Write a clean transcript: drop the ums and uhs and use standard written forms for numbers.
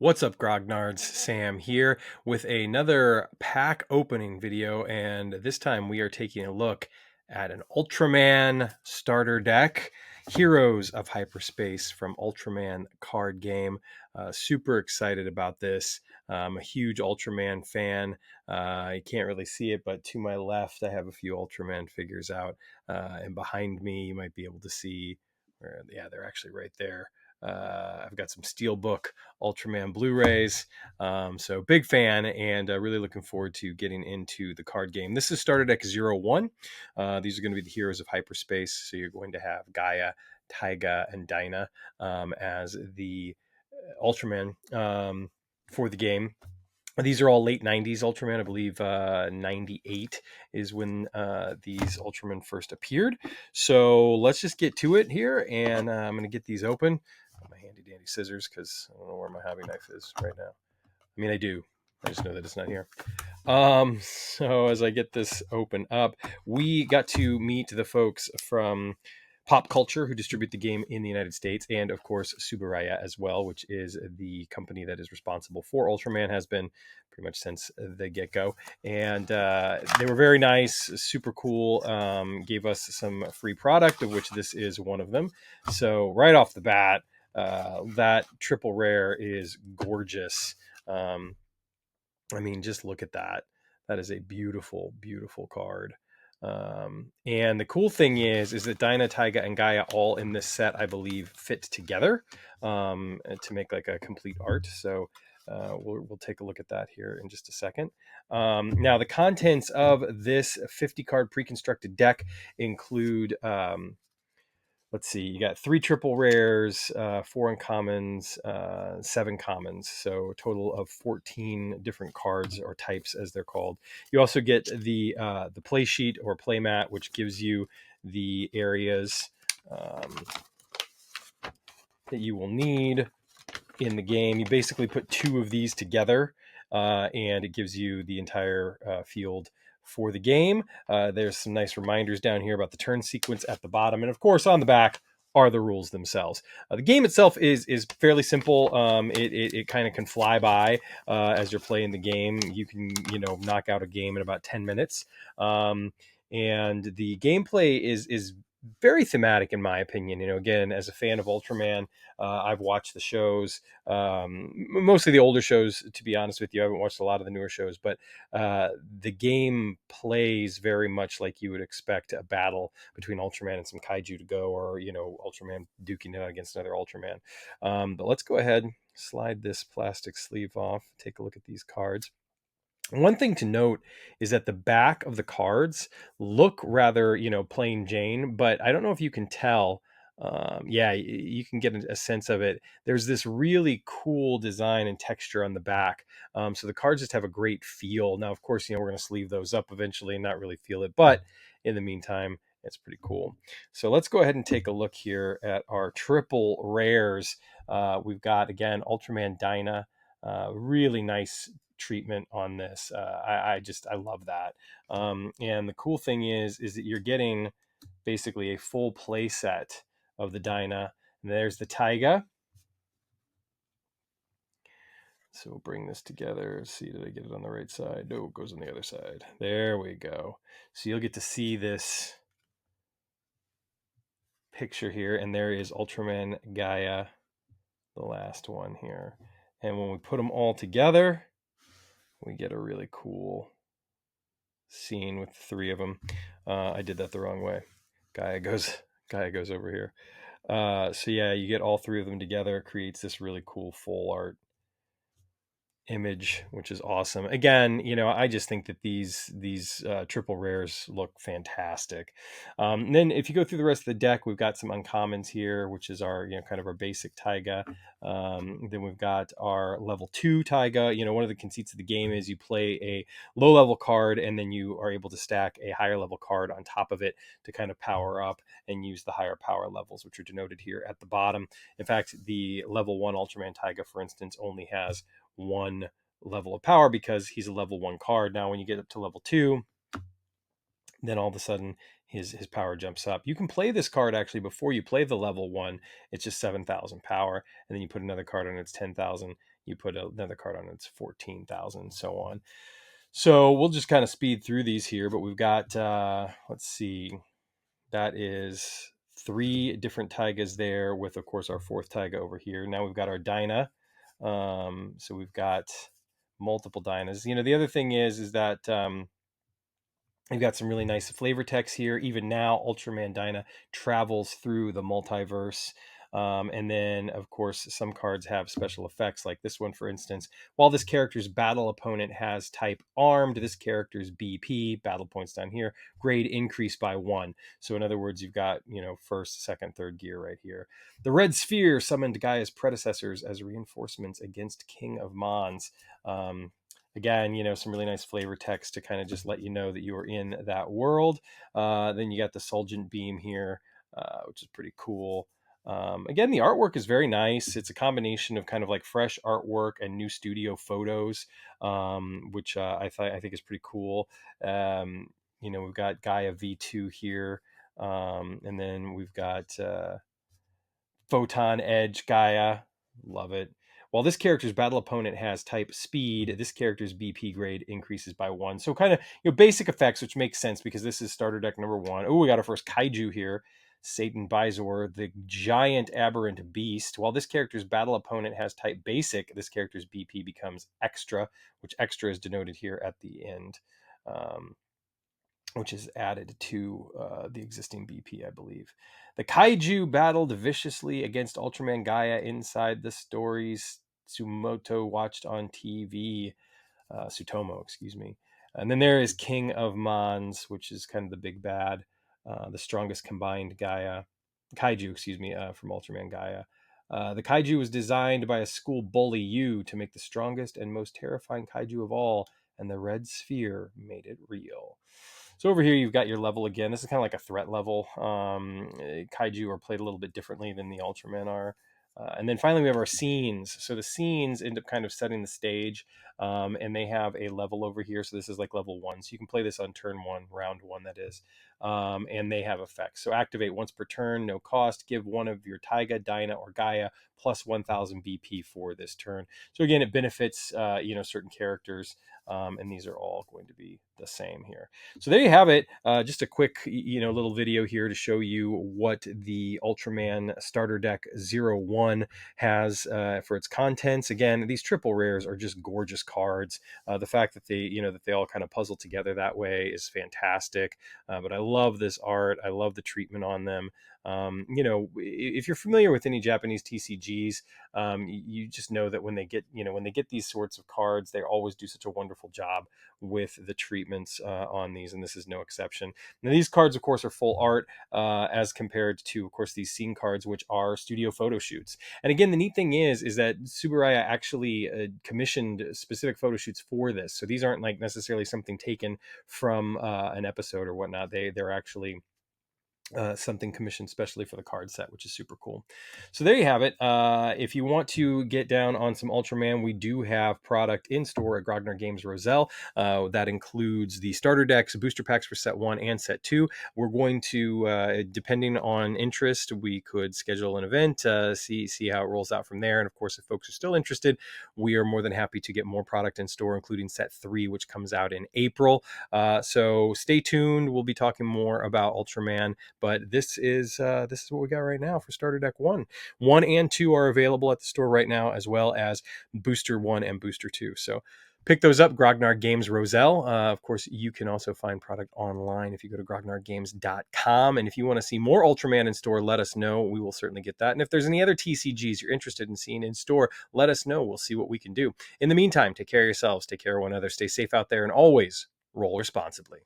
What's up, Grognards? Sam here with another pack opening video, and this time we are taking a look at an Ultraman starter deck, Heroes of Hyperspace from Ultraman card game. Super excited about this. I'm a huge Ultraman fan. You can't really see it, but to my left, I have a few Ultraman figures out, and behind me, you might be able to see where, yeah, they're actually right there. I've got some Steelbook Ultraman Blu-rays. So big fan and really looking forward to getting into the card game. This is starter deck 01. These are going to be the heroes of hyperspace. So you're going to have Gaia, Taiga, and Dinah as the Ultraman for the game. These are all late 90s Ultraman. I believe 98 is when these Ultraman first appeared. So let's just get to it here, and I'm going to get these open. My handy dandy scissors, because I don't know where my hobby knife is right now. I mean, I do. I just know that it's not here. So as I get this open up, we got to meet the folks from Pop Culture who distribute the game in the United States, and of course Subaraya as well, which is the company that is responsible for Ultraman, has been pretty much since the get-go. And they were very nice, super cool, gave us some free product, of which this is one of them. So right off the bat, that triple rare is gorgeous. I mean, just look at that. That is a beautiful, beautiful card. And the cool thing is that Dinah, Taiga, and Gaia all in this set, I believe, fit together to make like a complete art. So we'll take a look at that here in just a second. Now, the contents of this 50 card pre-constructed deck include let's see, you got 3 triple rares, 4 uncommons, 7 commons, so a total of 14 different cards or types as they're called. You also get the play sheet or play mat, which gives you the areas that you will need in the game. You basically put 2 of these together, and it gives you the entire field for the game. There's some nice reminders down here about the turn sequence at the bottom, and of course on the back are the rules themselves. The game itself is fairly simple. It kind of can fly by as you're playing the game. You can knock out a game in about 10 minutes, and the gameplay is very thematic in my opinion. Again, as a fan of Ultraman, I've watched the shows, mostly the older shows, to be honest with you. I haven't watched a lot of the newer shows, but the game plays very much like you would expect a battle between Ultraman and some kaiju to go, or Ultraman duking it out against another Ultraman. But let's go ahead, slide this plastic sleeve off, take a look at these cards. One thing to note is that the back of the cards look rather, plain Jane, but I don't know if you can tell. Yeah, you can get a sense of it. There's this really cool design and texture on the back. So the cards just have a great feel. Now, of course, we're going to sleeve those up eventually and not really feel it, but in the meantime, it's pretty cool. So let's go ahead and take a look here at our triple rares. We've got, again, Ultraman Dinah. Really nice treatment on this. I love that. And the cool thing is that you're getting basically a full play set of the Dinah. And there's the Taiga. So we'll bring this together. See, did I get it on the right side? No, it goes on the other side. There we go. So you'll get to see this picture here. And there is Ultraman Gaia, the last one here. And when we put them all together, we get a really cool scene with 3 of them. I did that the wrong way. Gaia goes over here. So yeah, you get all 3 of them together. It creates this really cool full art image, which is awesome. Again, I just think that these triple rares look fantastic. And then if you go through the rest of the deck, we've got some uncommons here, which is our kind of our basic Taiga. Then we've got our level 2 Taiga. One of the conceits of the game is you play a low level card and then you are able to stack a higher level card on top of it to kind of power up and use the higher power levels, which are denoted here at the bottom. In fact, the level 1 Ultraman Taiga, for instance, only has 1 level of power because he's a level 1 card. Now when you get up to level 2, then all of a sudden his power jumps up. You can play this card actually before you play the level 1. It's just 7,000 power, and then you put another card on, it's 10,000. you put another card on, it's 14,000, so on. So we'll just kind of speed through these here, but we've got, let's see, that is 3 different taigas there with, of course, our 4th taiga over here. Now we've got our Dyna. So we've got multiple Dynas. The other thing is that we've got some really nice flavor text here. Even now, Ultraman Dyna travels through the multiverse. And then, of course, some cards have special effects, like this one, for instance. While this character's battle opponent has type armed, this character's BP, battle points down here, grade increased by 1. So in other words, you've got, first, second, third gear right here. The Red Sphere summoned Gaia's predecessors as reinforcements against King of Mons. Again, some really nice flavor text to kind of just let you know that you are in that world. Then you got the Fulgent Beam here, which is pretty cool. Again, the artwork is very nice. It's a combination of kind of like fresh artwork and new studio photos, which I think is pretty cool. We've got Gaia V2 here, and then we've got Photon Edge Gaia. Love it. While this character's battle opponent has type speed, this character's BP grade increases by 1. So kind of basic effects, which makes sense because this is starter deck number 1. Oh, we got our first kaiju here. Satan Bizor, the giant aberrant beast. While this character's battle opponent has type basic, this character's BP becomes extra, which extra is denoted here at the end, which is added to the existing BP, I believe. The kaiju battled viciously against Ultraman Gaia inside the stories Sumoto watched on TV. Sutomo, excuse me. And then there is King of Mons, which is kind of the big bad, the strongest combined kaiju, from Ultraman Gaia. The kaiju was designed by a school bully you to make the strongest and most terrifying kaiju of all, and the Red Sphere made it real. So over here, you've got your level again. This is kind of like a threat level. Kaiju are played a little bit differently than the Ultramen are. And then finally, we have our scenes. So the scenes end up kind of setting the stage, and they have a level over here. So this is like level 1. So you can play this on turn 1, round 1, that is. And they have effects. So activate once per turn, no cost. Give one of your Taiga, Dyna, or Gaia plus 1,000 BP for this turn. So again, it benefits certain characters, and these are all going to be the same here. So there you have it. Just a quick little video here to show you what the Ultraman starter deck 01 has for its contents. Again, these triple rares are just gorgeous cards. The fact that they all kind of puzzle together that way is fantastic. But I love this art. I love the treatment on them. If you're familiar with any Japanese TCGs, you just know that when they get these sorts of cards, they always do such a wonderful job with the treatments on these, and this is no exception. Now, these cards, of course, are full art as compared to, of course, these scene cards, which are studio photo shoots. And again, the neat thing is that Tsuburaya actually commissioned specific photo shoots for this. So these aren't like necessarily something taken from an episode or whatnot. They're actually something commissioned specially for the card set, which is super cool. So there you have it. If you want to get down on some Ultraman, we do have product in store at Grognard Games Roselle. That includes the starter decks, booster packs for set 1 and set 2. We're going to, depending on interest, we could schedule an event, see how it rolls out from there. And of course, if folks are still interested, we are more than happy to get more product in store, including set 3, which comes out in April. So stay tuned. We'll be talking more about Ultraman. But this is what we got right now for Starter Deck 1. 1 and 2 are available at the store right now, as well as Booster 1 and Booster 2. So pick those up, Grognard Games Roselle. Of course, you can also find product online if you go to grognardgames.com. And if you want to see more Ultraman in store, let us know. We will certainly get that. And if there's any other TCGs you're interested in seeing in store, let us know. We'll see what we can do. In the meantime, take care of yourselves, take care of one another, stay safe out there, and always roll responsibly.